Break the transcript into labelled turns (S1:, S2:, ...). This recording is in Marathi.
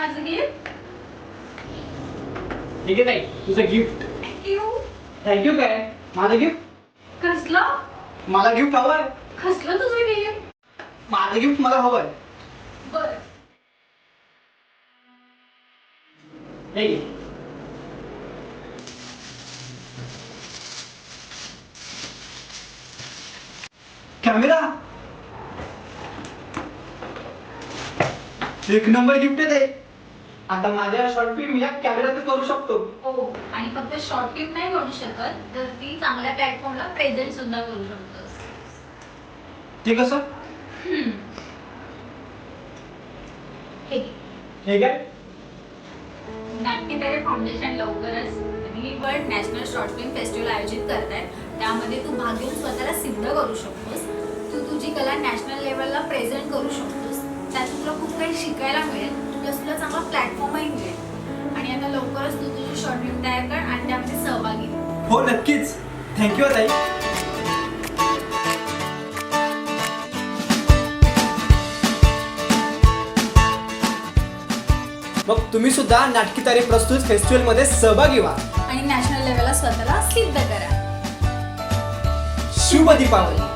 S1: माझं गिफ्ट.
S2: ठीक आहे ताई, तुझं गिफ्ट.
S1: थँक्यू.
S2: थँक्यू काय? माझं गिफ्ट.
S1: कसलं?
S2: मला गिफ्ट हवंय.
S1: कसलं तुझं गिफ्ट?
S2: माझं गिफ्ट मला हवंय.
S1: बरं.
S2: हे घे. कॅमेरा. एक नंबर गिफ्ट आहे ते. आता माझ्या शॉर्ट फिल्म या कॅमेऱ्यात करू शकतो.
S1: हो, आणि फक्त शॉर्ट क्लिप नाही करू शकत, तर ती चांगल्या प्लॅटफॉर्मला प्रेझेंट सुद्धा करू शकतोस.
S2: ते कसं?
S1: हे घे.
S2: हे काय?
S1: नाट्यतारे फाउंडेशन लवकरच world national short film festival आयोजित करत आहे. त्यामध्ये तू भाग घेऊन स्वतःला सिद्ध करू शकतोस. तू तुझी कला नॅशनल लेवलला प्रेझेंट करू शकतोस. त्यातून तुला खूप काही शिकायला मिळेल, प्लस तुला चांगला प्लॅटफॉर्मही मिळेल. आणि आता लवकरच तू तुझी शॉर्ट फिल्म तयार कर आणि त्यामध्ये सहभागी हो.
S2: हो नक्कीच. थँक्यू ताई. मग तुम्ही सुद्धा नाटकीतारे प्रस्तुत फेस्टिवलमध्ये सहभागी व्हा
S1: आणि नॅशनल लेवलला स्वतःला सिद्ध करा.
S2: शुभ दीपावली.